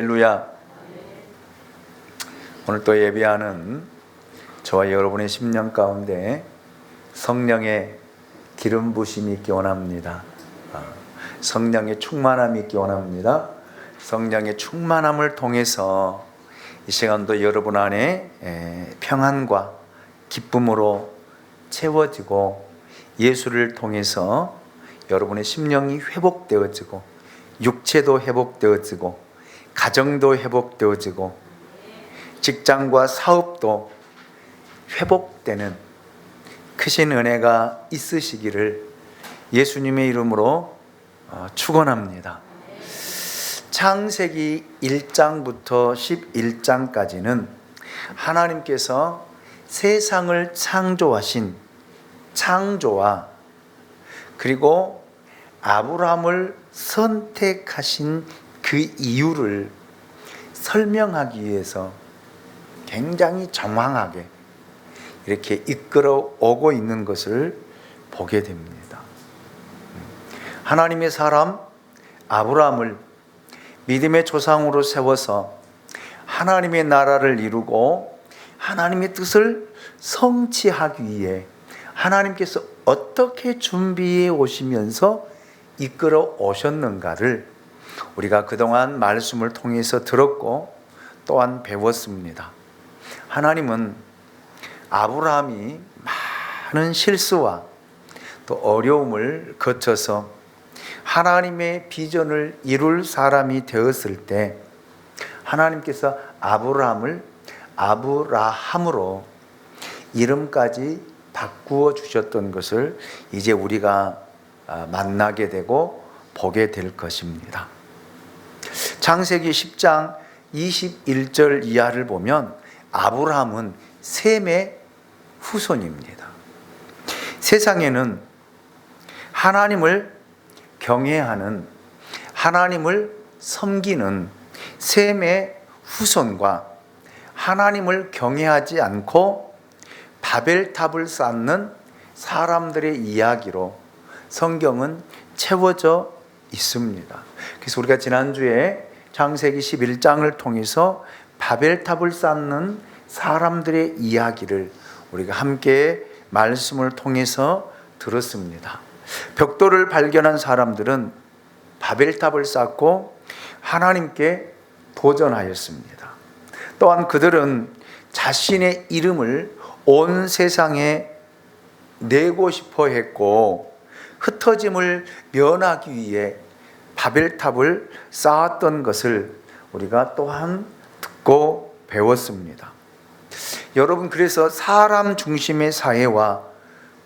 할렐루야. 오늘 또 예배하는 저와 여러분의 심령 가운데 성령의 기름 부심이 있기 원합니다. 성령의 충만함이 있기 원합니다. 성령의 충만함을 통해서 이 시간도 여러분 안에 평안과 기쁨으로 채워지고 예수를 통해서 여러분의 심령이 회복되어지고 육체도 회복되어지고 가정도 회복되어지고 직장과 사업도 회복되는 크신 은혜가 있으시기를 예수님의 이름으로 축원합니다. 창세기 1장부터 11장까지는 하나님께서 세상을 창조하신 창조와 그리고 아브라함을 선택하신 그 이유를 설명하기 위해서 굉장히 정확하게 이렇게 이끌어 오고 있는 것을 보게 됩니다. 하나님의 사람 아브라함을 믿음의 조상으로 세워서 하나님의 나라를 이루고 하나님의 뜻을 성취하기 위해 하나님께서 어떻게 준비해 오시면서 이끌어 오셨는가를 우리가 그동안 말씀을 통해서 들었고 또한 배웠습니다. 하나님은 아브라함이 많은 실수와 또 어려움을 거쳐서 하나님의 비전을 이룰 사람이 되었을 때 하나님께서 아브라함을 아브라함으로 이름까지 바꾸어 주셨던 것을 이제 우리가 만나게 되고 보게 될 것입니다. 창세기 10장 21절 이하를 보면 아브라함은 셈의 후손입니다. 세상에는 하나님을 경외하는 하나님을 섬기는 셈의 후손과 하나님을 경외하지 않고 바벨탑을 쌓는 사람들의 이야기로 성경은 채워져 있습니다. 그래서 우리가 지난주에 창세기 11장을 통해서 바벨탑을 쌓는 사람들의 이야기를 우리가 함께 말씀을 통해서 들었습니다. 벽돌을 발견한 사람들은 바벨탑을 쌓고 하나님께 도전하였습니다. 또한 그들은 자신의 이름을 온 세상에 내고 싶어 했고 흩어짐을 면하기 위해 바벨탑을 쌓았던 것을 우리가 또한 듣고 배웠습니다. 여러분, 그래서 사람 중심의 사회와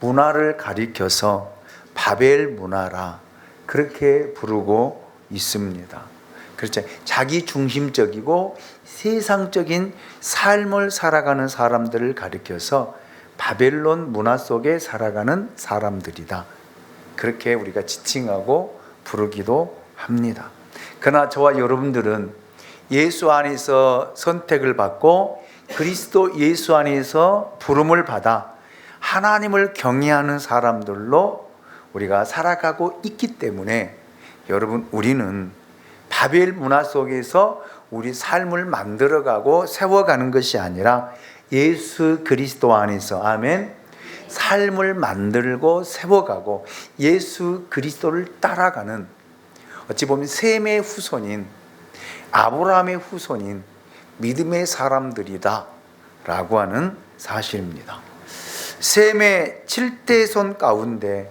문화를 가리켜서 바벨 문화라 그렇게 부르고 있습니다. 그렇죠. 자기 중심적이고 세상적인 삶을 살아가는 사람들을 가리켜서 바벨론 문화 속에 살아가는 사람들이다. 그렇게 우리가 지칭하고 부르기도 합니다. 그러나 저와 여러분들은 예수 안에서 선택을 받고 그리스도 예수 안에서 부름을 받아 하나님을 경외하는 사람들로 우리가 살아가고 있기 때문에 여러분, 우리는 바벨 문화 속에서 우리 삶을 만들어가고 세워가는 것이 아니라 예수 그리스도 안에서 아멘 삶을 만들고 세워가고 예수 그리스도를 따라가는 어찌 보면 셈의 후손인 아브라함의 후손인 믿음의 사람들이다 라고 하는 사실입니다. 셈의 7대손 가운데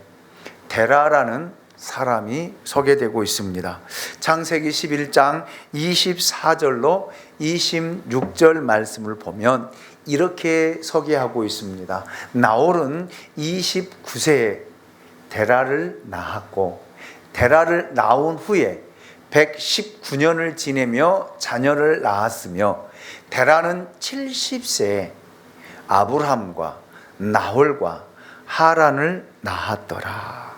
데라라는 사람이 소개되고 있습니다. 창세기 11장 24절로 26절 말씀을 보면 이렇게 소개하고 있습니다. 나홀은 29세에 데라를 낳았고 데라를 낳은 후에 119년을 지내며 자녀를 낳았으며 데라는 70세에 아브람과 나홀과 하란을 낳았더라.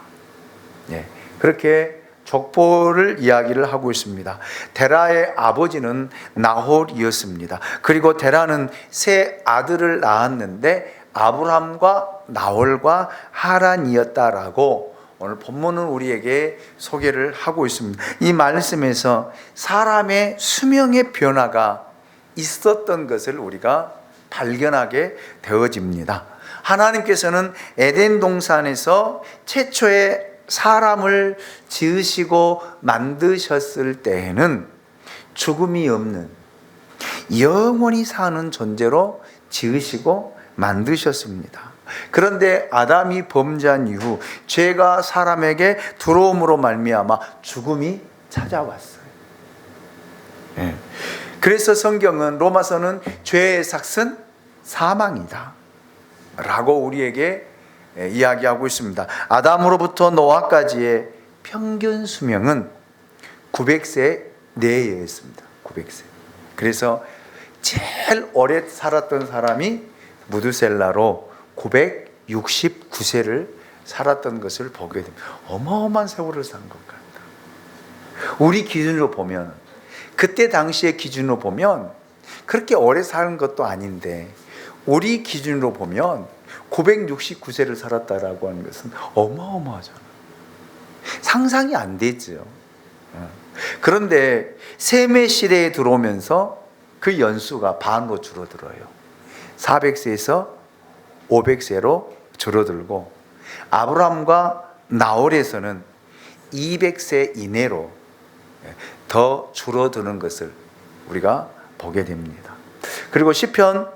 그렇게 족보를 이야기를 하고 있습니다. 데라의 아버지는 나홀이었습니다. 그리고 데라는 세 아들을 낳았는데 아브람과 나홀과 하란이었다라고 오늘 본문은 우리에게 소개를 하고 있습니다. 이 말씀에서 사람의 수명의 변화가 있었던 것을 우리가 발견하게 되어집니다. 하나님께서는 에덴 동산에서 최초의 사람을 지으시고 만드셨을 때에는 죽음이 없는 영원히 사는 존재로 지으시고 만드셨습니다. 그런데 아담이 범죄한 이후 죄가 사람에게 들어옴으로 말미암아 죽음이 찾아왔어요. 그래서 성경은 로마서는 죄의 삭은 사망이다 라고 우리에게 이야기하고 있습니다. 아담으로부터 노아까지의 평균 수명은 900세 내외였습니다. 900세. 그래서 제일 오래 살았던 사람이 무드셀라로 969세를 살았던 것을 보게 됩니다. 어마어마한 세월을 산 것 같다. 우리 기준으로 보면, 그때 당시의 기준으로 보면 그렇게 오래 사는 것도 아닌데 우리 기준으로 보면 969세를 살았다라고 하는 것은 어마어마하잖아요. 상상이 안 되죠. 그런데 셈의 시대에 들어오면서 그 연수가 반으로 줄어들어요. 400세에서 500세로 줄어들고, 아브라함과 나홀에서는 200세 이내로 더 줄어드는 것을 우리가 보게 됩니다. 그리고 시편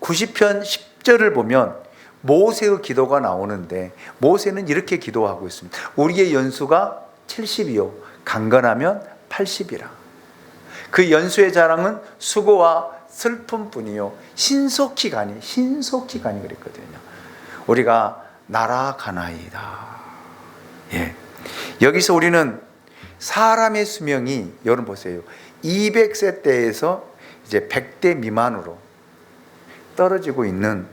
90편 10절을 보면 모세의 기도가 나오는데, 모세는 이렇게 기도하고 있습니다. 우리의 연수가 70이요 강건하면 80이라. 그 연수의 자랑은 수고와 슬픔뿐이요 신속히 가니 그랬거든요. 우리가 날아가나이다. 여기서 우리는 사람의 수명이, 여러분 보세요, 200세 때에서 이제 100대 미만으로 떨어지고 있는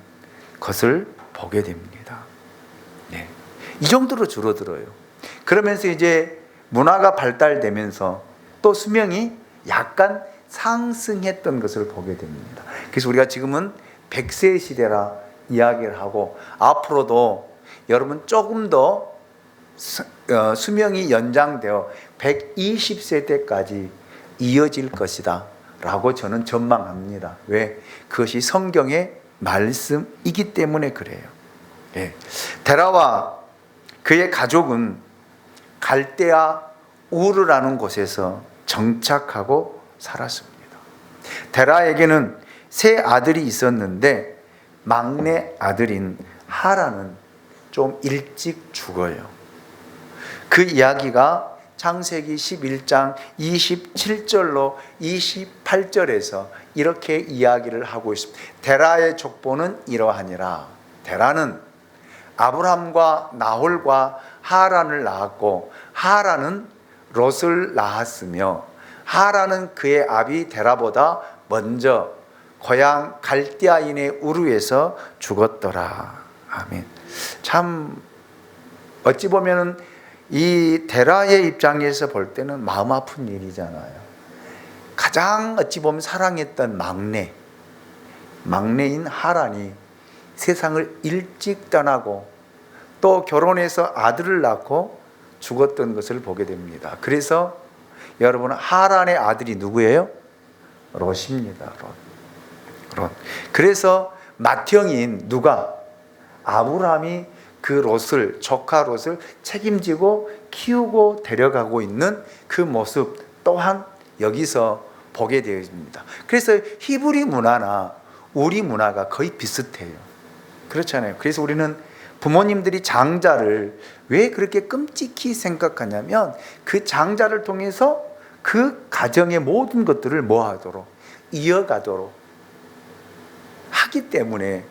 것을 보게 됩니다. 이 정도로 줄어들어요. 그러면서 이제 문화가 발달되면서 또 수명이 약간 상승했던 것을 보게 됩니다. 그래서 우리가 지금은 100세 시대라 이야기를 하고, 앞으로도 여러분 조금 더 수명이 연장되어 120세 때까지 이어질 것이다 라고 저는 전망합니다. 왜? 그것이 성경의 말씀이기 때문에 그래요. 데라와 그의 가족은 갈대아 우르라는 곳에서 정착하고 살았습니다. 데라에게는 세 아들이 있었는데 막내 아들인 하라는 좀 일찍 죽어요. 그 이야기가 창세기 11장 27절로 28절에서 이렇게 이야기를 하고 있습니다. 데라의 족보는 이러하니라. 데라는 아브람과 나홀과 하란을 낳았고, 하란은 롯을 낳았으며, 하란은 그의 아비 데라보다 먼저 고향 갈대아인의 우르에서 죽었더라. 아멘. 참 어찌 보면은 이 데라의 입장에서 볼 때는 마음 아픈 일이잖아요. 가장 어찌 보면 사랑했던 막내인 하란이 세상을 일찍 떠나고 또 결혼해서 아들을 낳고 죽었던 것을 보게 됩니다. 그래서 여러분, 하란의 아들이 누구예요? 롯입니다. 롯. 그래서 맏형인 누가? 아브라함이 그 롯을, 조카 롯을 책임지고 키우고 데려가고 있는 그 모습 또한 여기서 보게 되어집니다. 그래서 히브리 문화나 우리 문화가 거의 비슷해요. 그렇잖아요. 그래서 우리는 부모님들이 장자를 왜 그렇게 끔찍히 생각하냐면, 그 장자를 통해서 그 가정의 모든 것들을 뭐하도록, 이어가도록 하기 때문에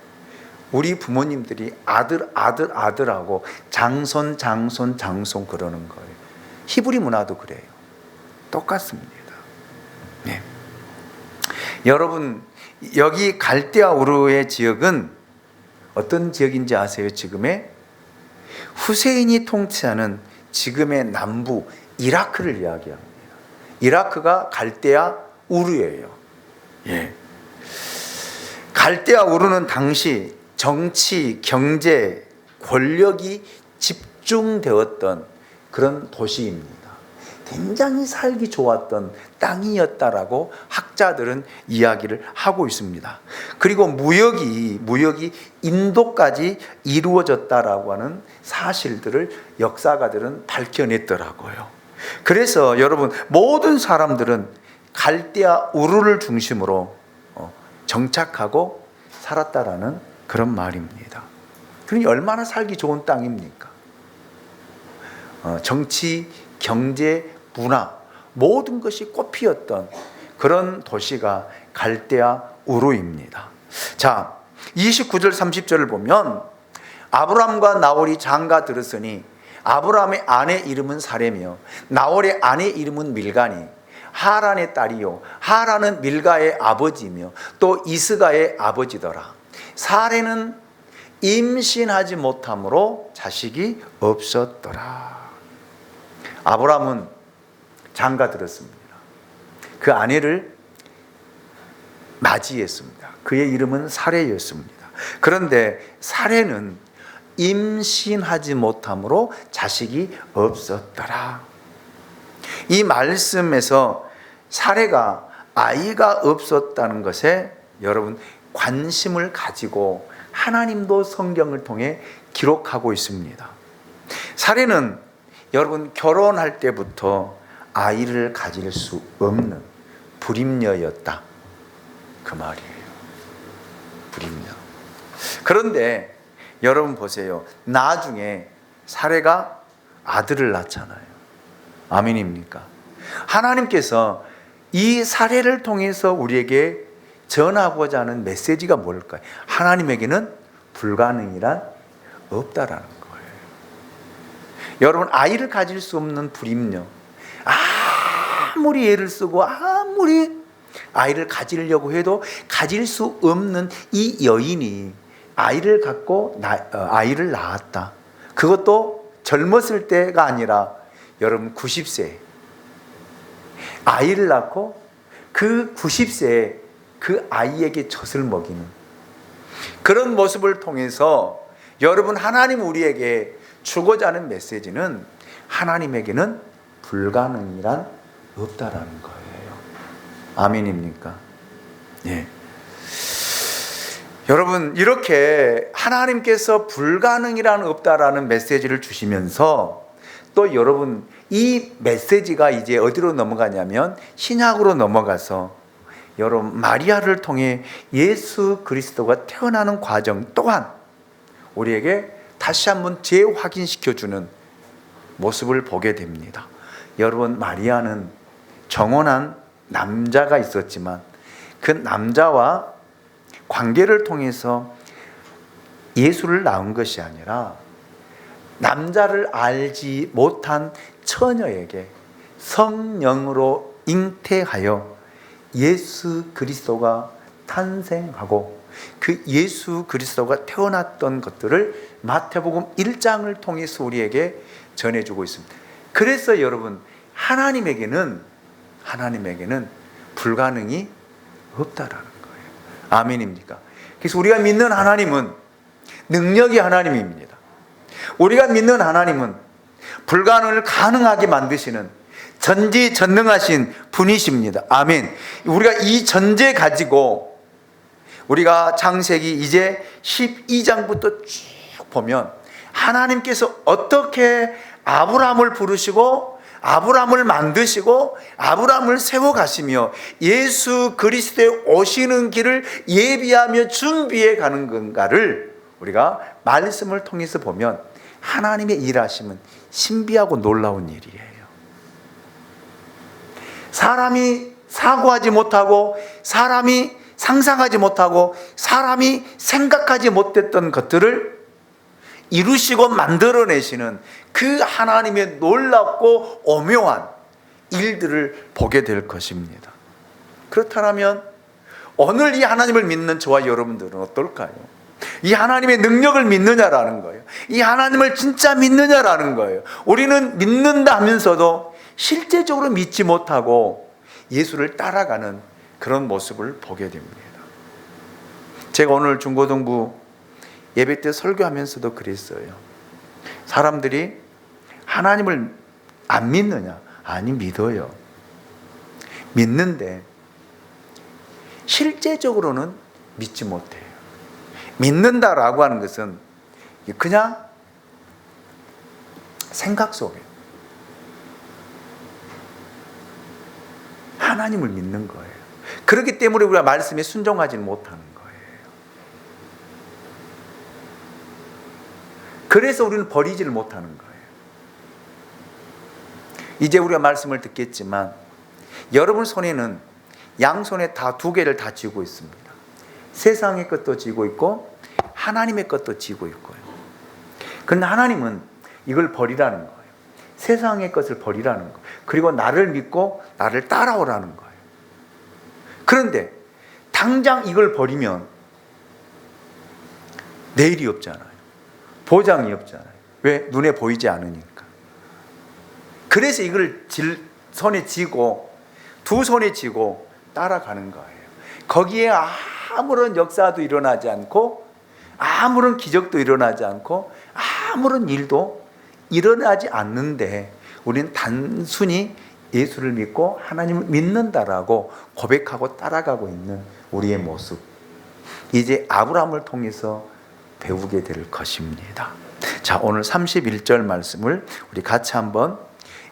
우리 부모님들이 아들하고 장손 그러는 거예요. 히브리 문화도 그래요. 똑같습니다. 여러분, 여기 갈대아 우르의 지역은 어떤 지역인지 아세요? 지금의 후세인이 통치하는 지금의 남부 이라크를 이야기합니다. 이라크가 갈대아 우르예요. 갈대아 우르는 당시 정치, 경제, 권력이 집중되었던 그런 도시입니다. 굉장히 살기 좋았던 땅이었다라고 학자들은 이야기를 하고 있습니다. 그리고 무역이 인도까지 이루어졌다라고 하는 사실들을 역사가들은 밝혀냈더라고요. 그래서 여러분, 모든 사람들은 갈대아 우르를 중심으로 정착하고 살았다라는 그런 말입니다. 그러니 얼마나 살기 좋은 땅입니까? 정치, 경제, 문화 모든 것이 꽃피었던 그런 도시가 갈대아 우르입니다. 자, 29절 30절을 보면 아브람과 나홀이 장가 들었으니 아브람의 아내 이름은 사레며 나홀의 아내 이름은 밀가니 하란의 딸이요 하란은 밀가의 아버지며 또 이스가의 아버지더라. 사레는 임신하지 못함으로 자식이 없었더라. 아브람은 장가 들었습니다. 그 아내를 맞이했습니다. 그의 이름은 사레였습니다. 그런데 사레는 임신하지 못함으로 자식이 없었더라. 이 말씀에서 사레가 아이가 없었다는 것에 여러분 관심을 가지고 하나님도 성경을 통해 기록하고 있습니다. 사레는 여러분 결혼할 때부터 아이를 가질 수 없는 불임녀였다, 그 말이에요. 불임녀. 그런데 여러분 보세요. 나중에 사레가 아들을 낳잖아요. 아멘입니까? 하나님께서 이 사례를 통해서 우리에게 전하고자 하는 메시지가 뭘까요? 하나님에게는 불가능이란 없다라는 거예요. 여러분, 아이를 가질 수 없는 불임녀, 아무리 애를 쓰고 아무리 아이를 가지려고 해도 가질 수 없는 이 여인이 아이를 갖고 아이를 낳았다. 그것도 젊었을 때가 아니라 여러분 90세 아이를 낳고 그 90세에 그 아이에게 젖을 먹이는 그런 모습을 통해서 여러분, 하나님 우리에게 주고자 하는 메시지는 하나님에게는 불가능이란 없다라는 거예요. 아멘입니까? 예. 여러분, 이렇게 하나님께서 불가능이란 없다라는 메시지를 주시면서 또 여러분, 이 메시지가 이제 어디로 넘어가냐면 신약으로 넘어가서 여러분, 마리아를 통해 예수 그리스도가 태어나는 과정 또한 우리에게 다시 한번 재확인시켜주는 모습을 보게 됩니다. 여러분, 마리아는 정혼한 남자가 있었지만 그 남자와 관계를 통해서 예수를 낳은 것이 아니라 남자를 알지 못한 처녀에게 성령으로 잉태하여 예수 그리스도가 탄생하고 그 예수 그리스도가 태어났던 것들을 마태복음 1장을 통해서 우리에게 전해주고 있습니다. 그래서 여러분, 하나님에게는 불가능이 없다라는 거예요. 아멘입니까? 그래서 우리가 믿는 하나님은 능력의 하나님입니다. 우리가 믿는 하나님은 불가능을 가능하게 만드시는 전지전능하신 분이십니다. 아멘. 우리가 이 전제 가지고 우리가 창세기 이제 12장부터 쭉 보면 하나님께서 어떻게 아브라함을 부르시고 아브라함을 만드시고 아브라함을 세워가시며 예수 그리스도의 오시는 길을 예비하며 준비해 가는 건가를 우리가 말씀을 통해서 보면 하나님의 일하심은 신비하고 놀라운 일이에요. 사람이 사고하지 못하고 사람이 상상하지 못하고 사람이 생각하지 못했던 것들을 이루시고 만들어내시는 그 하나님의 놀랍고 오묘한 일들을 보게 될 것입니다. 그렇다면 오늘 이 하나님을 믿는 저와 여러분들은 어떨까요? 이 하나님의 능력을 믿느냐라는 거예요. 이 하나님을 진짜 믿느냐라는 거예요. 우리는 믿는다 하면서도 실제적으로 믿지 못하고 예수를 따라가는 그런 모습을 보게 됩니다. 제가 오늘 중고등부 예배 때 설교하면서도 그랬어요. 사람들이 하나님을 안 믿느냐? 아니, 믿어요. 믿는데 실제적으로는 믿지 못해요. 믿는다라고 하는 것은 그냥 생각 속에 하나님을 믿는 거예요. 그렇기 때문에 우리가 말씀에 순종하지는 못하는 거예요. 그래서 우리는 버리지를 못하는 거예요. 이제 우리가 말씀을 듣겠지만 여러분 손에는 양손에 다 두 개를 다 쥐고 있습니다. 세상의 것도 쥐고 있고 하나님의 것도 쥐고 있고요. 그런데 하나님은 이걸 버리라는 거예요. 세상의 것을 버리라는 거예요. 그리고 나를 믿고 나를 따라오라는 거예요. 그런데 당장 이걸 버리면 내일이 없잖아요. 보장이 없잖아요. 왜? 눈에 보이지 않으니까. 그래서 이걸 손에 쥐고 두 손에 쥐고 따라가는 거예요. 거기에 아무런 역사도 일어나지 않고 아무런 기적도 일어나지 않고 아무런 일도 일어나지 않는데 우리는 단순히 예수를 믿고 하나님을 믿는다라고 고백하고 따라가고 있는 우리의 모습, 이제 아브라함을 통해서 배우게 될 것입니다. 자, 오늘 31절 말씀을 우리 같이 한번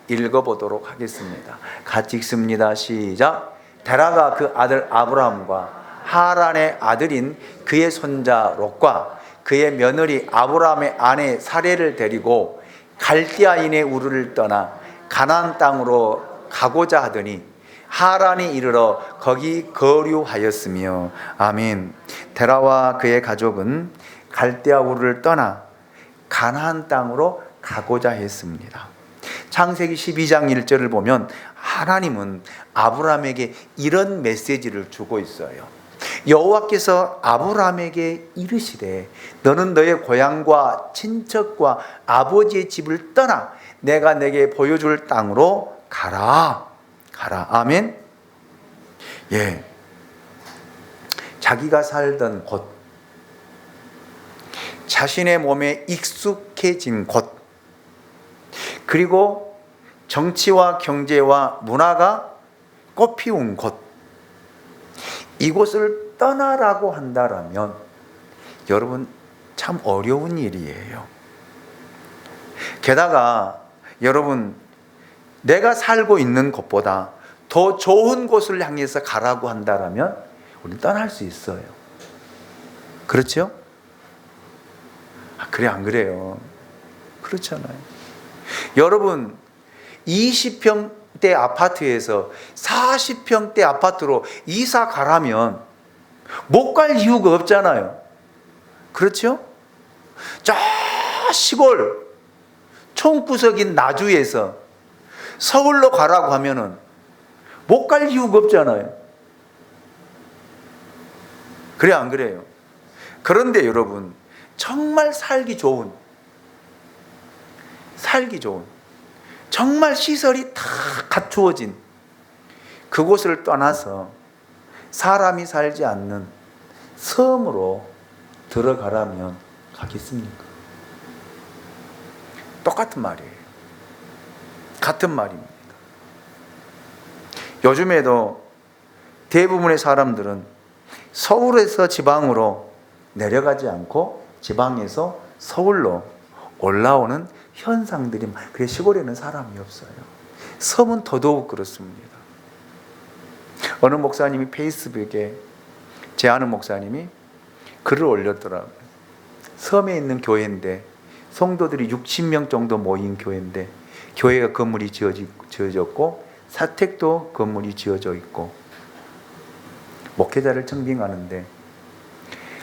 읽어보도록 하겠습니다. 같이 읽습니다. 시작. 데라가 그 아들 아브라함과 하란의 아들인 그의 손자 롯과 그의 며느리 아브라함의 아내 사레를 데리고 갈대아인의 우르를 떠나 가나안 땅으로 가고자 하더니 하란이 이르러 거기 거류하였으며. 아멘. 데라와 그의 가족은 갈대아 우르를 떠나 가나안 땅으로 가고자 했습니다. 창세기 12장 1절을 보면 하나님은 아브라함에게 이런 메시지를 주고 있어요. 여호와께서 아브라함에게 이르시되 너는 너의 고향과 친척과 아버지의 집을 떠나 내가 내게 보여줄 땅으로 가라. 가라. 아멘. 예. 자기가 살던 곳, 자신의 몸에 익숙해진 곳, 그리고 정치와 경제와 문화가 꽃피운 곳, 이곳을 떠나라고 한다라면 여러분 참 어려운 일이에요. 게다가 여러분, 내가 살고 있는 곳보다 더 좋은 곳을 향해서 가라고 한다라면 우리는 떠날 수 있어요. 그렇죠? 그래 안 그래요? 그렇잖아요. 여러분 20평대 아파트에서 40평대 아파트로 이사 가라면 못 갈 이유가 없잖아요. 그렇죠? 저 시골 총구석인 나주에서 서울로 가라고 하면은 못 갈 이유가 없잖아요. 그래 안 그래요? 그런데 여러분 정말 살기 좋은 정말 시설이 다 갖추어진 그곳을 떠나서 사람이 살지 않는 섬으로 들어가라면 가겠습니까? 똑같은 말이에요. 같은 말입니다. 요즘에도 대부분의 사람들은 서울에서 지방으로 내려가지 않고 지방에서 서울로 올라오는 현상들이, 그래 시골에는 사람이 없어요. 섬은 더더욱 그렇습니다. 어느 목사님이 페이스북에, 제 아는 목사님이 글을 올렸더라고요. 섬에 있는 교회인데 성도들이 60명 정도 모인 교회인데 교회가 건물이 지어졌고 사택도 건물이 지어져 있고 목회자를 청빙하는데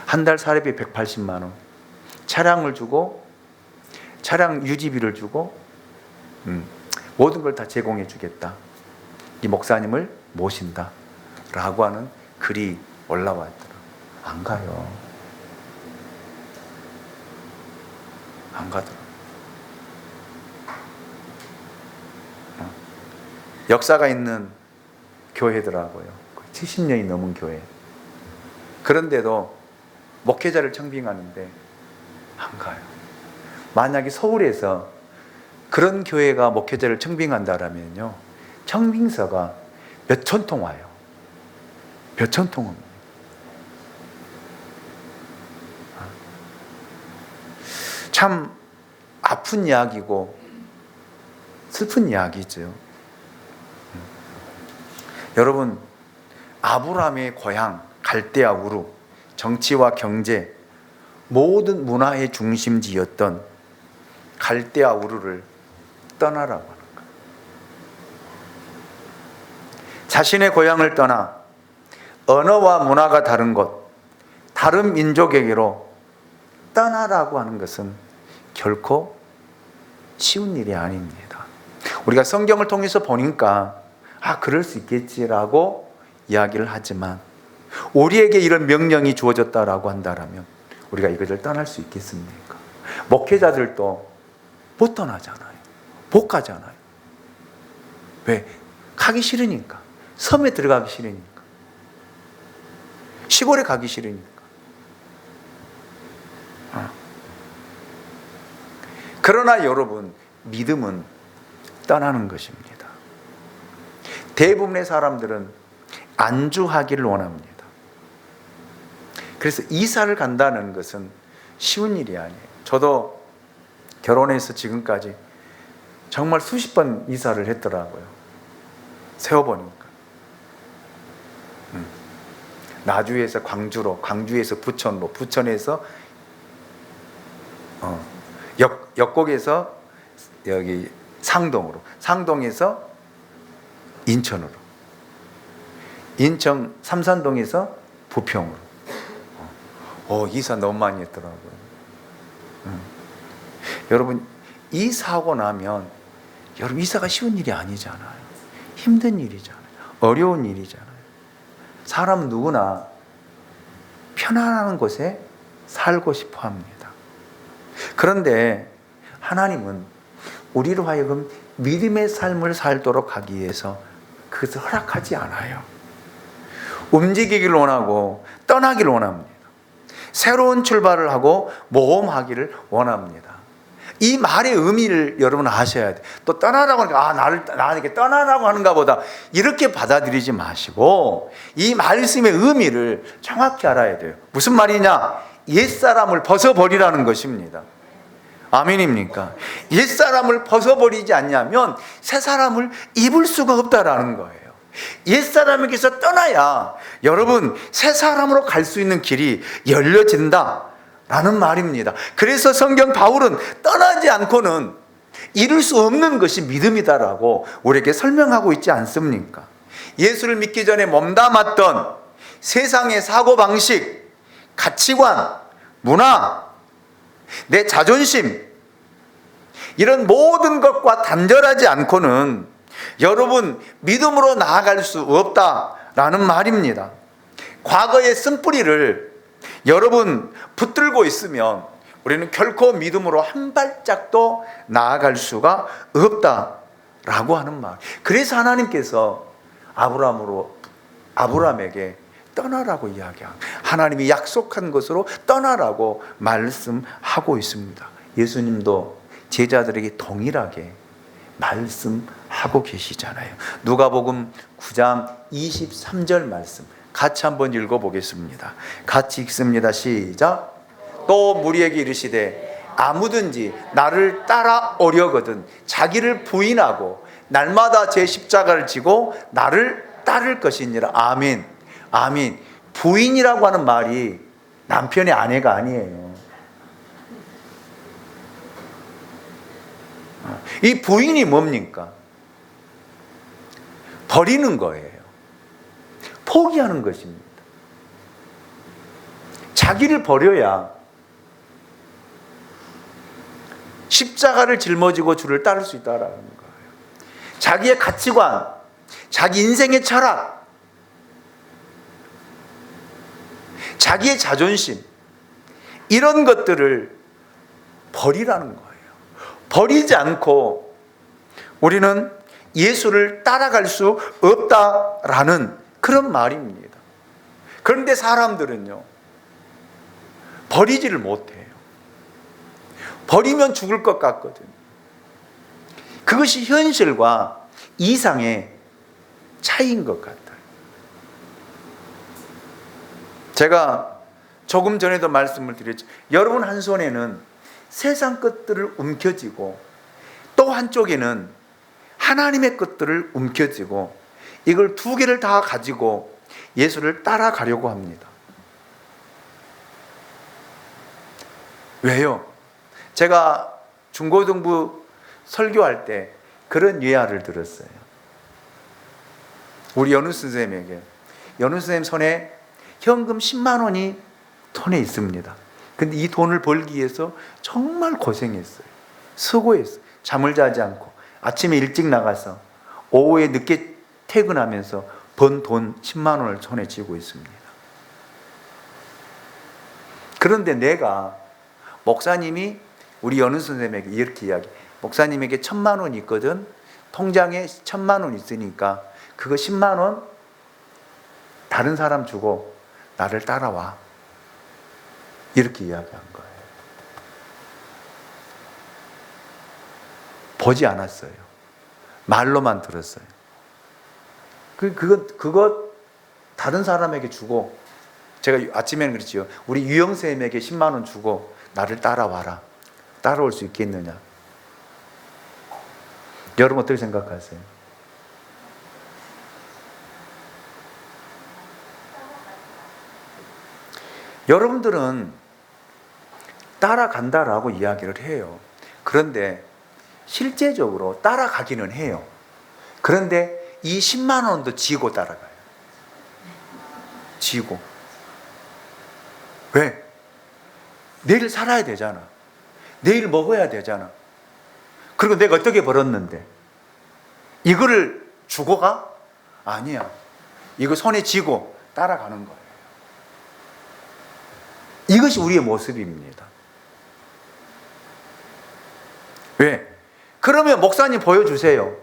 한 달 사례비 180만 원, 차량을 주고 차량 유지비를 주고 모든 걸 다 제공해 주겠다, 이 목사님을 모신다 라고 하는 글이 올라왔더라. 안 가요. 안 가더라. 역사가 있는 교회더라고요. 70년이 넘은 교회. 그런데도 목회자를 청빙하는데 안 가요. 만약에 서울에서 그런 교회가 목회자를 청빙한다라면요, 청빙서가 몇 천 통 와요. 몇 천 통은. 참 아픈 이야기고 슬픈 이야기죠. 여러분, 아브라함의 고향 갈대아 우르, 정치와 경제 모든 문화의 중심지였던 갈대아 우르를 떠나라고 하는 거예요. 자신의 고향을 떠나 언어와 문화가 다른 곳, 다른 민족에게로 떠나라고 하는 것은 결코 쉬운 일이 아닙니다. 우리가 성경을 통해서 보니까 그럴 수 있겠지라고 이야기를 하지만, 우리에게 이런 명령이 주어졌다라고 한다면 우리가 이것을 떠날 수 있겠습니까? 목회자들도 못 떠나잖아요. 못 가잖아요. 왜? 가기 싫으니까. 섬에 들어가기 싫으니까. 시골에 가기 싫으니까. 그러나 여러분, 믿음은 떠나는 것입니다. 대부분의 사람들은 안주하기를 원합니다. 그래서 이사를 간다는 것은 쉬운 일이 아니에요. 저도 결혼해서 지금까지 정말 수십 번 이사를 했더라고요. 세워보니까. 나주에서 광주로, 광주에서 부천로, 부천에서 역곡에서 여기 상동으로, 상동에서 인천으로, 인천 삼산동에서 부평으로. 이사 너무 많이 했더라고요. 여러분, 이사하고 나면, 여러분, 이사가 쉬운 일이 아니잖아요. 힘든 일이잖아요. 어려운 일이잖아요. 사람은 누구나 편안한 곳에 살고 싶어 합니다. 그런데 하나님은 우리로 하여금 믿음의 삶을 살도록 하기 위해서 그것을 허락하지 않아요. 움직이기를 원하고 떠나기를 원합니다. 새로운 출발을 하고 모험하기를 원합니다. 이 말의 의미를 여러분 아셔야 돼요. 또 떠나라고 하니까 나에게 떠나라고 하는가 보다 이렇게 받아들이지 마시고, 이 말씀의 의미를 정확히 알아야 돼요. 무슨 말이냐? 옛사람을 벗어버리라는 것입니다. 아멘입니까? 옛사람을 벗어버리지 않냐면 새 사람을 입을 수가 없다라는 거예요. 옛사람에게서 떠나야 여러분 새 사람으로 갈 수 있는 길이 열려진다 라는 말입니다. 그래서 성경 바울은 떠나지 않고는 이룰 수 없는 것이 믿음이다라고 우리에게 설명하고 있지 않습니까? 예수를 믿기 전에 몸담았던 세상의 사고방식, 가치관, 문화, 내 자존심, 이런 모든 것과 단절하지 않고는 여러분 믿음으로 나아갈 수 없다라는 말입니다. 과거의 쓴뿌리를 여러분 붙들고 있으면 우리는 결코 믿음으로 한 발짝도 나아갈 수가 없다라고 하는 말. 그래서 하나님께서 아브라함에게 떠나라고 이야기합니다. 하나님이 약속한 것으로 떠나라고 말씀하고 있습니다. 예수님도 제자들에게 동일하게 말씀하고 계시잖아요. 누가복음 9장 23절 말씀 같이 한번 읽어보겠습니다. 같이 읽습니다. 시작. 또 무리에게 이르시되 아무든지 나를 따라오려거든 자기를 부인하고 날마다 제 십자가를 지고 나를 따를 것이니라. 아멘. 아멘. 부인이라고 하는 말이 남편의 아내가 아니에요. 이 부인이 뭡니까? 버리는 거예요. 포기하는 것입니다. 자기를 버려야 십자가를 짊어지고 주를 따를 수 있다라는 거예요. 자기의 가치관, 자기 인생의 철학, 자기의 자존심, 이런 것들을 버리라는 거예요. 버리지 않고 우리는 예수를 따라갈 수 없다라는 그런 말입니다. 그런데 사람들은요, 버리지를 못해요. 버리면 죽을 것 같거든요. 그것이 현실과 이상의 차이인 것 같아요. 제가 조금 전에도 말씀을 드렸죠. 여러분 한 손에는 세상 것들을 움켜쥐고 또 한쪽에는 하나님의 것들을 움켜쥐고 이걸 두 개를 다 가지고 예수를 따라가려고 합니다. 왜요? 제가 중고등부 설교할 때 그런 예화를 들었어요. 우리 연우 선생님에게. 연우 선생님 손에 현금 10만 원이 손에 있습니다. 근데 이 돈을 벌기 위해서 정말 고생했어요. 수고했어요. 잠을 자지 않고 아침에 일찍 나가서 오후에 늦게 퇴근하면서 번 돈 10만 원을 손에 쥐고 있습니다. 그런데 내가 목사님이 우리 연우 선생님에게 이렇게 이야기, 목사님에게 1,000만 원 있거든. 통장에 1,000만 원 있으니까 그거 10만 원 다른 사람 주고 나를 따라와. 이렇게 이야기한 거예요. 보지 않았어요. 말로만 들었어요. 그거 다른 사람에게 주고, 제가 아침에는 그랬지요. 우리 유영쌤에게 10만 원 주고 나를 따라와라. 따라올 수 있겠느냐? 여러분 어떻게 생각하세요? 여러분들은 따라간다라고 이야기를 해요. 그런데 실제적으로 따라가기는 해요. 그런데 이 10만 원도 지고 따라가요. 지고. 왜? 내일 살아야 되잖아. 내일 먹어야 되잖아. 그리고 내가 어떻게 벌었는데 이거를 주고 가? 아니야. 이거 손에 쥐고 따라가는 거예요. 이것이 우리의 모습입니다. 왜? 그러면 목사님 보여주세요.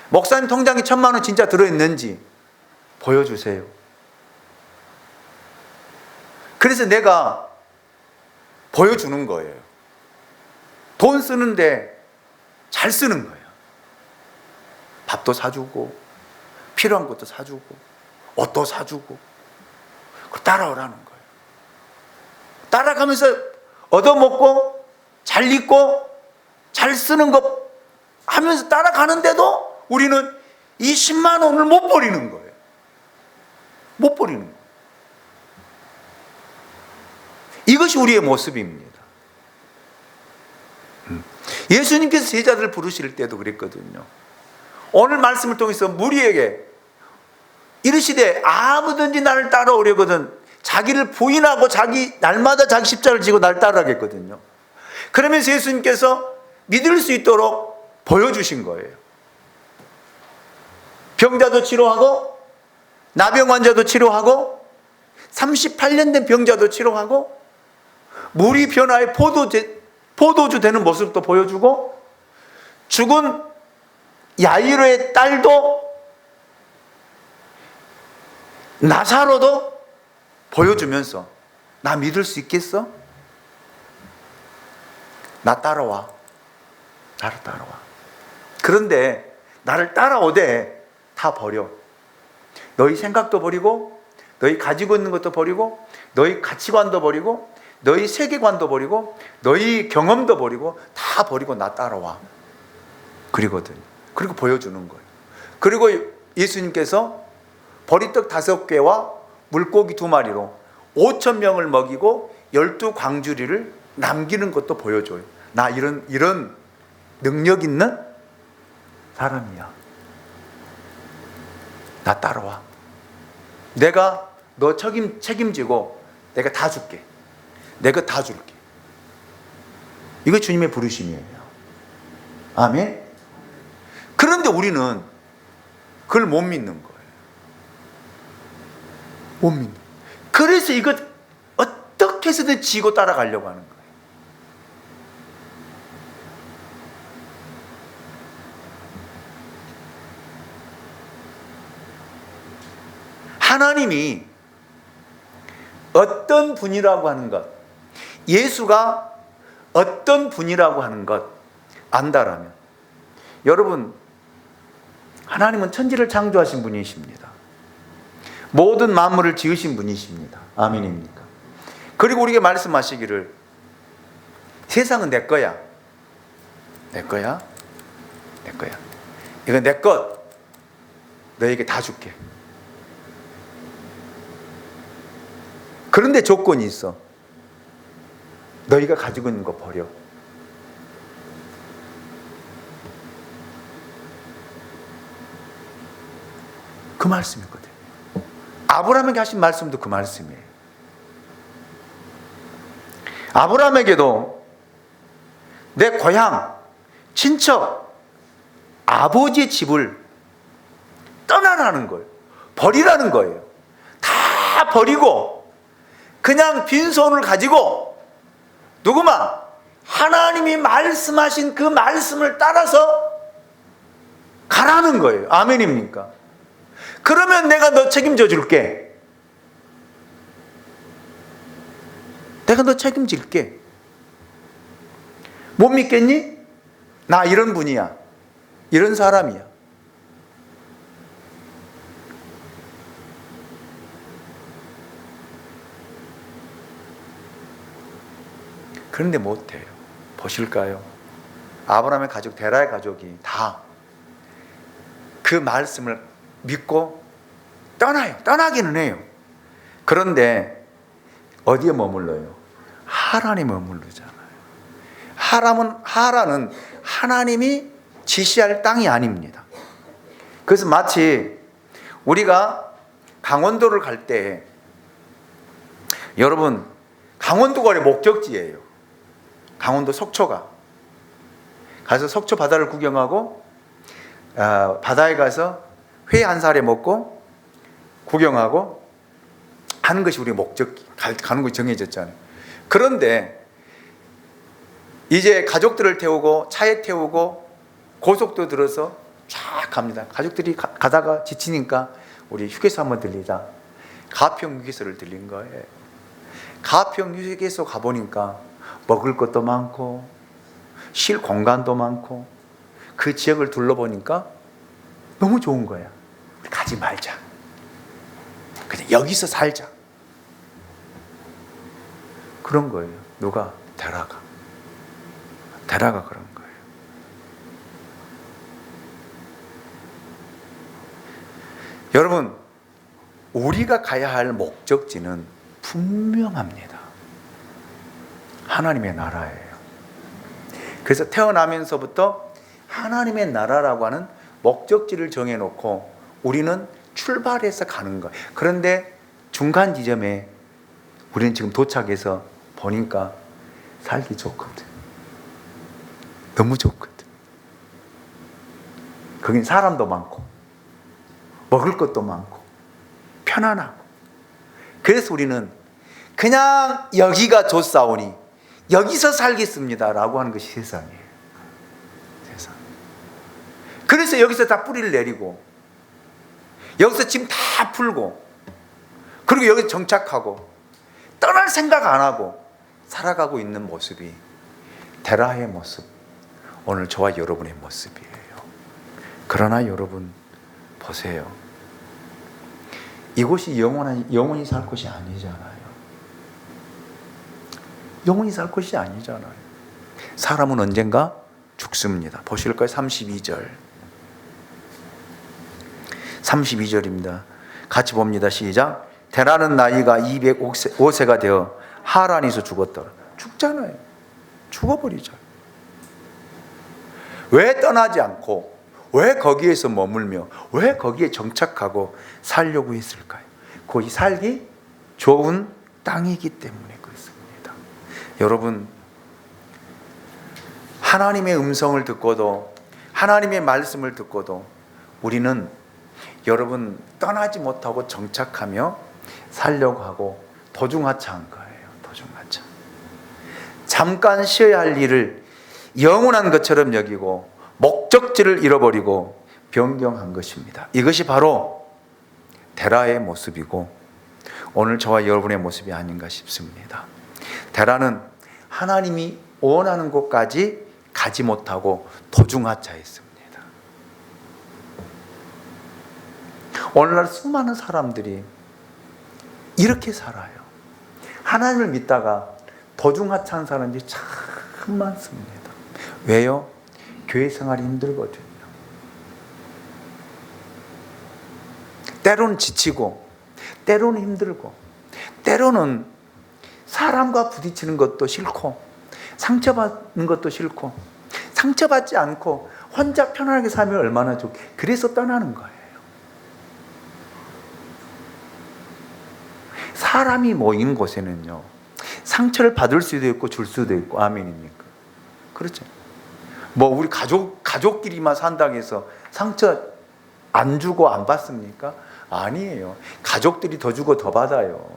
목사님 통장에 1,000만 원 진짜 들어있는지 보여주세요. 그래서 내가 보여주는 거예요. 돈 쓰는데 잘 쓰는 거예요. 밥도 사주고 필요한 것도 사주고 옷도 사주고 따라오라는 거예요. 따라가면서 얻어먹고 잘 입고 잘 쓰는 것 하면서 따라가는데도 우리는 이 10만 원을 못 버리는 거예요. 못 버리는 거예요. 이것이 우리의 모습입니다. 예수님께서 제자들을 부르실 때도 그랬거든요. 오늘 말씀을 통해서 무리에게 이르시되 아무든지 나를 따라오려거든 자기를 부인하고 날마다 자기 십자가를 지고 나를 따라가겠거든요. 그러면서 예수님께서 믿을 수 있도록 보여주신 거예요. 병자도 치료하고 나병 환자도 치료하고 38년 된 병자도 치료하고 물이 변화해 포도주 되는 모습도 보여주고 죽은 야이로의 딸도 나사로도 보여주면서 나 믿을 수 있겠어? 나 따라와. 나를 따라와. 그런데 나를 따라오되 다 버려. 너희 생각도 버리고 너희 가지고 있는 것도 버리고 너희 가치관도 버리고 너희 세계관도 버리고 너희 경험도 버리고 다 버리고 나 따라와. 그리거든. 그리고 보여주는 거예요. 그리고 예수님께서 보리떡 5개와 물고기 2마리로 5,000명을 먹이고 12광주리를 남기는 것도 보여줘요. 나 이런 능력 있는 사람이야. 나 따라와. 내가 너 책임지고 내가 다 줄게. 내가 다 줄게. 이거 주님의 부르심이에요. 아멘. 그런데 우리는 그걸 못 믿는 거예요. 못 믿는. 그래서 이거 어떻게 해서든 지고 따라가려고 하는 거예요. 하나님이 어떤 분이라고 하는 것, 예수가 어떤 분이라고 하는 것 안다라면, 여러분, 하나님은 천지를 창조하신 분이십니다. 모든 만물을 지으신 분이십니다. 아멘입니까? 그리고 우리에게 말씀하시기를 세상은 내 거야. 내 거야. 내 거야. 이건 내 것. 너에게 다 줄게. 그런데 조건이 있어. 너희가 가지고 있는 거 버려. 그 말씀이거든요. 아브라함에게 하신 말씀도 그 말씀이에요. 아브라함에게도 내 고향, 친척, 아버지의 집을 떠나라는 거예요. 버리라는 거예요. 다 버리고 그냥 빈손을 가지고 누구만 하나님이 말씀하신 그 말씀을 따라서 가라는 거예요. 아멘입니까? 그러면 내가 너 책임져 줄게. 내가 너 책임질게. 못 믿겠니? 나 이런 분이야. 이런 사람이야. 그런데 못해요. 보실까요? 아브라함의 가족, 데라의 가족이 다 그 말씀을 믿고 떠나요. 떠나기는 해요. 그런데 어디에 머물러요? 하란에 머무르잖아요. 하란은 하나님이 지시할 땅이 아닙니다. 그래서 마치 우리가 강원도를 갈 때, 여러분, 강원도가 우리 목적지예요. 강원도 속초가. 가서 속초 바다를 구경하고 바다에 가서 회 한 사례 먹고 구경하고 하는 것이 우리 목적지, 가는 곳이 정해졌잖아요. 그런데 이제 가족들을 태우고 차에 태우고 고속도 들어서 쫙 갑니다. 가족들이 가다가 지치니까 우리 휴게소 한번 들리자. 가평 휴게소를 들린 거예요. 가평 휴게소 가보니까 먹을 것도 많고 쉴 공간도 많고 그 지역을 둘러보니까 너무 좋은 거야. 우리 가지 말자. 그냥 여기서 살자. 그런 거예요. 누가? 데라가 그런 거예요. 여러분, 우리가 가야 할 목적지는 분명합니다. 하나님의 나라예요. 그래서 태어나면서부터 하나님의 나라라고 하는 목적지를 정해놓고 우리는 출발해서 가는 거예요. 그런데 중간 지점에 우리는 지금 도착해서 보니까 살기 좋거든. 너무 좋거든. 거긴 사람도 많고 먹을 것도 많고 편안하고. 그래서 우리는 그냥 여기가 좋사오니 여기서 살겠습니다 라고 하는 것이 세상이에요. 세상. 그래서 여기서 다 뿌리를 내리고 여기서 짐 다 풀고 그리고 여기 정착하고 떠날 생각 안 하고 살아가고 있는 모습이 데라의 모습, 오늘 저와 여러분의 모습이에요. 그러나 여러분 보세요. 이곳이 영원히 살 곳이 아니잖아요. 영원히 살 곳이 아니잖아요. 사람은 언젠가 죽습니다. 보실 거예요. 32절입니다. 같이 봅니다. 시작. 데라는 나이가 205세가 되어 하란에서 죽었더라. 죽잖아요. 죽어버리죠. 왜 떠나지 않고 왜 거기에서 머물며 왜 거기에 정착하고 살려고 했을까요? 거기 살기 좋은 땅이기 때문에 그렇습니다. 여러분, 하나님의 음성을 듣고도 하나님의 말씀을 듣고도 우리는 여러분 떠나지 못하고 정착하며 살려고 하고 도중하차한 거예요. 도중하차. 잠깐 쉬어야 할 일을 영원한 것처럼 여기고 목적지를 잃어버리고 변경한 것입니다. 이것이 바로 데라의 모습이고 오늘 저와 여러분의 모습이 아닌가 싶습니다. 데라는 하나님이 원하는 곳까지 가지 못하고 도중하차했습니다. 오늘날 수많은 사람들이 이렇게 살아요. 하나님을 믿다가 도중하차한 사람들이 참 많습니다. 왜요? 교회 생활이 힘들거든요. 때로는 지치고, 때로는 힘들고, 때로는 사람과 부딪히는 것도 싫고, 상처받는 것도 싫고, 상처받지 않고 혼자 편안하게 살면 얼마나 좋게. 그래서 떠나는 거예요. 사람이 모이는 곳에는요, 상처를 받을 수도 있고 줄 수도 있고. 아멘입니까? 그렇죠. 뭐 우리 가족끼리만 산다고 해서 상처 안 주고 안 받습니까? 아니에요. 가족들이 더 주고 더 받아요.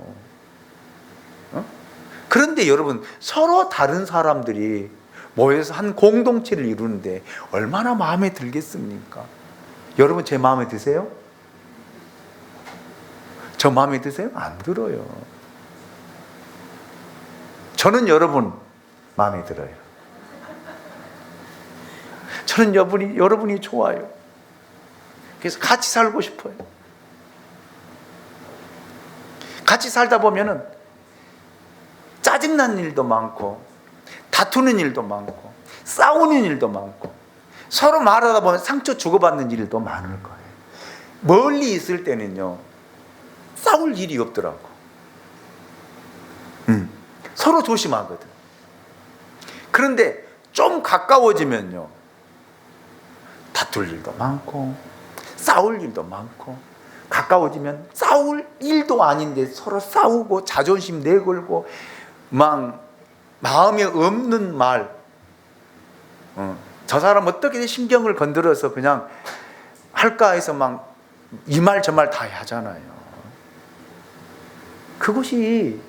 그런데 여러분, 서로 다른 사람들이 모여서 한 공동체를 이루는데 얼마나 마음에 들겠습니까? 여러분, 제 마음에 드세요? 저 마음에 드세요? 안 들어요. 저는 여러분 마음에 들어요. 저는 여러분이 좋아요. 그래서 같이 살고 싶어요. 같이 살다 보면은 짜증난 일도 많고, 다투는 일도 많고, 싸우는 일도 많고, 서로 말하다 보면 상처 주고받는 일도 많을 거예요. 멀리 있을 때는요, 싸울 일이 없더라고. 서로 조심하거든. 그런데 좀 가까워지면요, 다툴 일도 많고, 싸울 일도 많고, 가까워지면 싸울 일도 아닌데 서로 싸우고 자존심 내걸고 막 마음에 없는 말, 저 사람 어떻게 신경을 건드려서 그냥 할까 해서 막 이 말 저 말 다 하잖아요. 그것이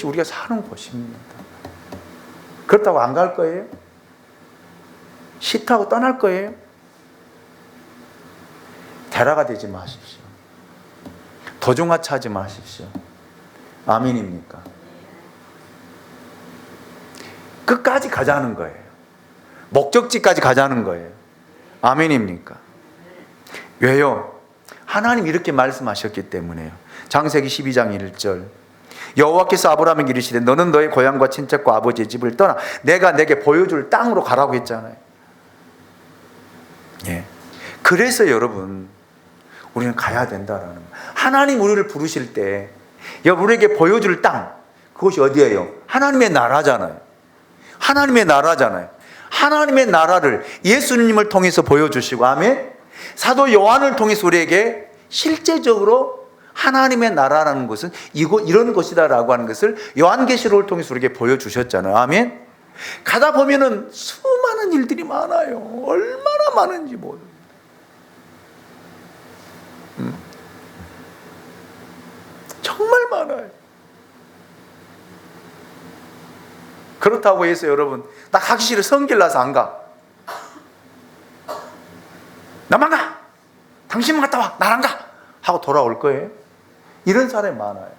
우리가 사는 곳입니다. 그렇다고 안 갈 거예요? 싫다고 떠날 거예요? 대라가 되지 마십시오. 도중하차하지 마십시오. 아멘입니까? 끝까지 가자는 거예요. 목적지까지 가자는 거예요. 아멘입니까? 왜요? 하나님 이렇게 말씀하셨기 때문에요. 창세기 12장 1절, 여호와께서 아브라함에게 이르시되 너는 너의 고향과 친척과 아버지의 집을 떠나 내가 내게 보여줄 땅으로 가라고 했잖아요. 예. 그래서 여러분, 우리는 가야 된다라는 거예요. 하나님 우리를 부르실 때 우리에게 보여줄 땅, 그것이 어디예요? 하나님의 나라잖아요. 하나님의 나라잖아요. 하나님의 나라를 예수님을 통해서 보여주시고, 아멘. 사도 요한을 통해서 우리에게 실제적으로 하나님의 나라라는 것은 이런 것이다라고 하는 것을 요한계시록을 통해서 우리에게 보여주셨잖아요. 아멘. 가다 보면은 수많은 일들이 많아요. 얼마나 많은지 모릅니다. 정말 많아요. 그렇다고 해서 여러분, 나 가기 싫어, 성질 나서 안 가. 나만 가! 당신만 갔다 와! 나랑 가! 하고 돌아올 거예요. 이런 사람이 많아요.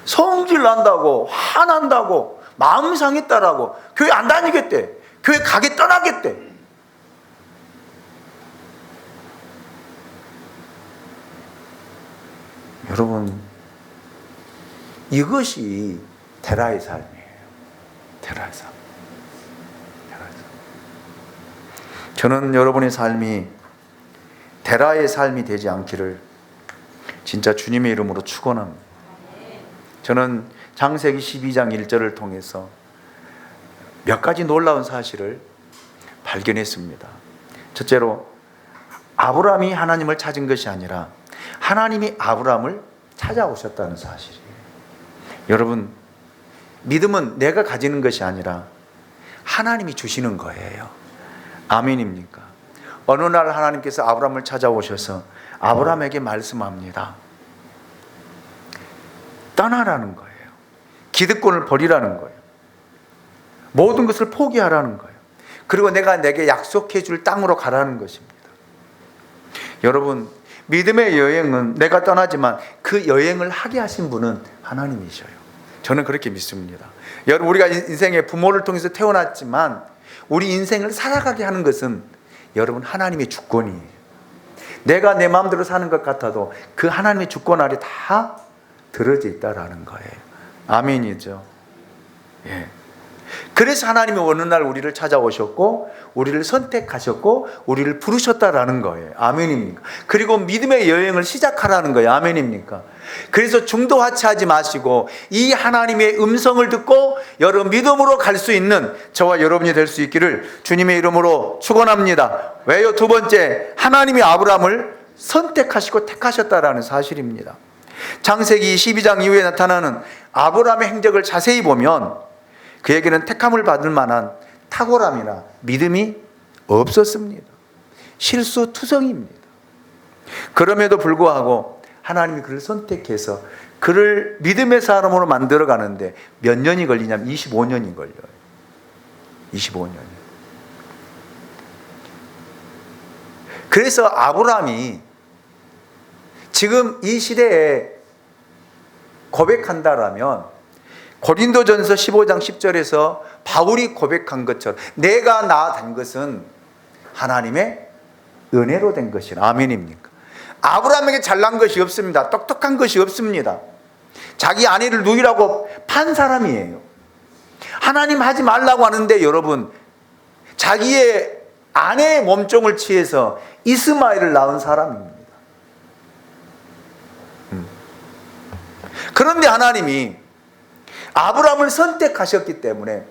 성질 난다고, 화난다고, 마음 상했다라고 교회 안 다니겠대, 교회 가게 떠나겠대. 여러분, 이것이 테라의 삶이에요. 테라의 삶. 저는 여러분의 삶이 테라의 삶이 되지 않기를 진짜 주님의 이름으로 축원합니다. 저는 창세기 12장 1절을 통해서 몇 가지 놀라운 사실을 발견했습니다. 첫째로, 아브라함이 하나님을 찾은 것이 아니라 하나님이 아브라함을 찾아오셨다는 사실이에요. 여러분, 믿음은 내가 가지는 것이 아니라 하나님이 주시는 거예요. 아멘입니까? 어느 날 하나님께서 아브라함을 찾아오셔서 아브라함에게 말씀합니다. 떠나라는 거예요. 기득권을 버리라는 거예요. 모든 것을 포기하라는 거예요. 그리고 내가 내게 약속해 줄 땅으로 가라는 것입니다. 여러분, 믿음의 여행은 내가 떠나지만 그 여행을 하게 하신 분은 하나님이셔요. 저는 그렇게 믿습니다. 여러분, 우리가 인생에 부모를 통해서 태어났지만 우리 인생을 살아가게 하는 것은 여러분 하나님의 주권이에요. 내가 내 마음대로 사는 것 같아도 그 하나님의 주권 아래 다 들어져 있다라는 거예요. 아멘이죠. 예. 그래서 하나님이 어느 날 우리를 찾아오셨고 우리를 선택하셨고 우리를 부르셨다라는 거예요. 아멘입니까? 그리고 믿음의 여행을 시작하라는 거예요. 아멘입니까? 그래서 중도하차하지 마시고 이 하나님의 음성을 듣고 여러분 믿음으로 갈 수 있는 저와 여러분이 될 수 있기를 주님의 이름으로 축원합니다. 왜요? 두 번째, 하나님이 아브라함을 선택하시고 택하셨다라는 사실입니다. 창세기 12장 이후에 나타나는 아브라함의 행적을 자세히 보면 그에게는 택함을 받을 만한 탁월함이나 믿음이 없었습니다. 실수투성입니다. 그럼에도 불구하고 하나님이 그를 선택해서 그를 믿음의 사람으로 만들어 가는데 몇 년이 걸리냐면 25년이 걸려요. 25년이. 그래서 아브라함이 지금 이 시대에 고백한다라면 고린도전서 15장 10절에서 바울이 고백한 것처럼 내가 나아간 것은 하나님의 은혜로 된 것이라. 아멘입니까? 아브라함에게 잘난 것이 없습니다. 똑똑한 것이 없습니다. 자기 아내를 누이라고 판 사람이에요. 하나님 하지 말라고 하는데 여러분 자기의 아내의 몸종을 취해서 이스마엘을 낳은 사람입니다. 그런데 하나님이 아브라함을 선택하셨기 때문에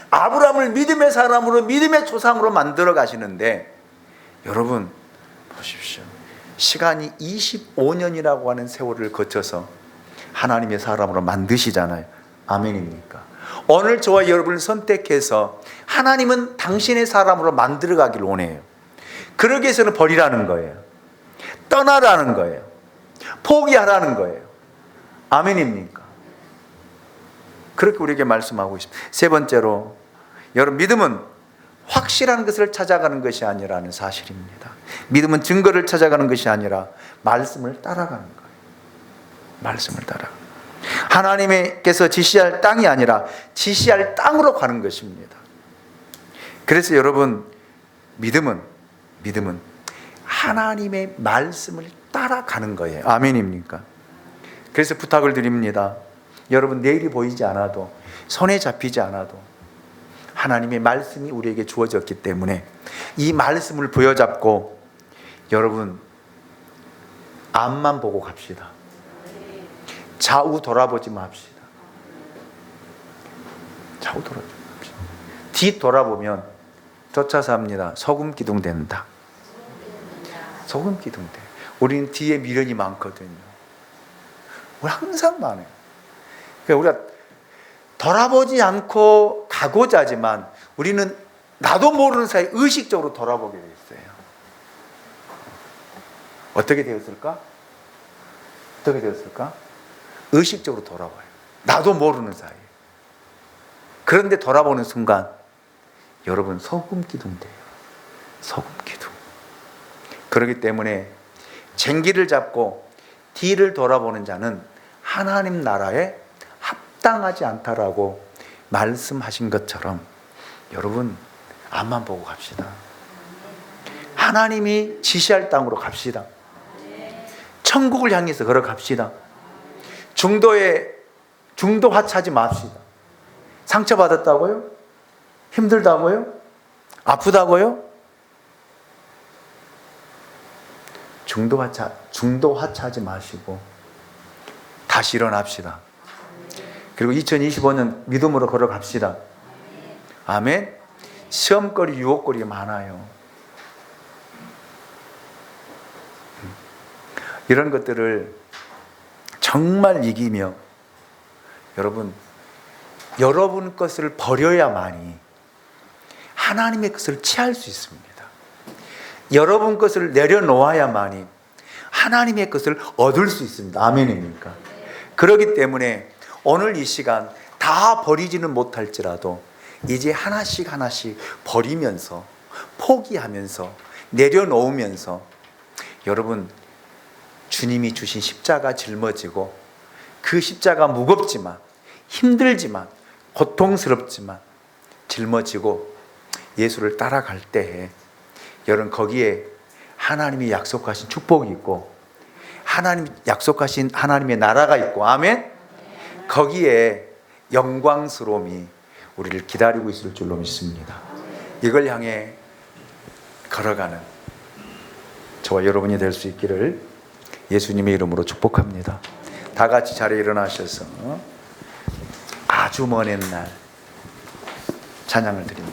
아브라함을 믿음의 사람으로 믿음의 조상으로 만들어 가시는데 여러분 보십시오. 시간이 25년이라고 하는 세월을 거쳐서 하나님의 사람으로 만드시잖아요. 아멘입니까? 오늘 저와 여러분을 선택해서 하나님은 당신의 사람으로 만들어 가기를 원해요. 그러기 위해서는 버리라는 거예요. 떠나라는 거예요. 포기하라는 거예요. 아멘입니까? 그렇게 우리에게 말씀하고 있습니다. 세 번째로 여러분 믿음은 확실한 것을 찾아가는 것이 아니라는 사실입니다. 믿음은 증거를 찾아가는 것이 아니라 말씀을 따라가는 거예요. 말씀을 따라. 하나님께서 지시할 땅이 아니라 지시할 땅으로 가는 것입니다. 그래서 여러분 믿음은 하나님의 말씀을 따라가는 거예요. 아멘입니까? 그래서 부탁을 드립니다. 여러분 내일이 보이지 않아도 손에 잡히지 않아도 하나님의 말씀이 우리에게 주어졌기 때문에 이 말씀을 부여잡고 여러분 앞만 보고 갑시다. 좌우 돌아보지 맙시다. 좌우 돌아보지 맙시다. 뒤 돌아보면 쫓아서 합니다. 소금 기둥 된다. 소금 기둥 돼. 우리는 뒤에 미련이 많거든요. 우리 항상 많아요. 그러니까 우리가 돌아보지 않고 가고자 하지만 우리는 나도 모르는 사이에 의식적으로 돌아보게 돼 있어요. 어떻게 되었을까? 어떻게 되었을까? 의식적으로 돌아봐요. 나도 모르는 사이에. 그런데 돌아보는 순간 여러분 소금 기둥 돼요. 소금 기둥. 그렇기 때문에 쟁기를 잡고 뒤를 돌아보는 자는 하나님 나라에 합당하지 않다라고 말씀하신 것처럼 여러분 앞만 보고 갑시다. 하나님이 지시할 땅으로 갑시다. 천국을 향해서 걸어갑시다. 중도 하차하지 맙시다. 상처받았다고요? 힘들다고요? 아프다고요? 중도 하차하지 마시고 다시 일어납시다. 그리고 2025년 믿음으로 걸어갑시다. 아멘. 시험거리, 유혹거리가 많아요. 이런 것들을 정말 이기며 여러분 것을 버려야만이 하나님의 것을 취할 수 있습니다. 여러분 것을 내려놓아야만이 하나님의 것을 얻을 수 있습니다. 아멘입니까? 그렇기 때문에 오늘 이 시간 다 버리지는 못할지라도 이제 하나씩 버리면서 포기하면서 내려놓으면서 여러분 주님이 주신 십자가 짊어지고 그 십자가 무겁지만 힘들지만 고통스럽지만 짊어지고 예수를 따라갈 때에 여러분 거기에 하나님이 약속하신 축복이 있고 하나님 약속하신 하나님의 나라가 있고 아멘. 거기에 영광스러움이 우리를 기다리고 있을 줄로 믿습니다. 이걸 향해 걸어가는 저와 여러분이 될 수 있기를 예수님의 이름으로 축복합니다. 다 같이 자리에 일어나셔서 아주 먼 옛날 찬양을 드립니다.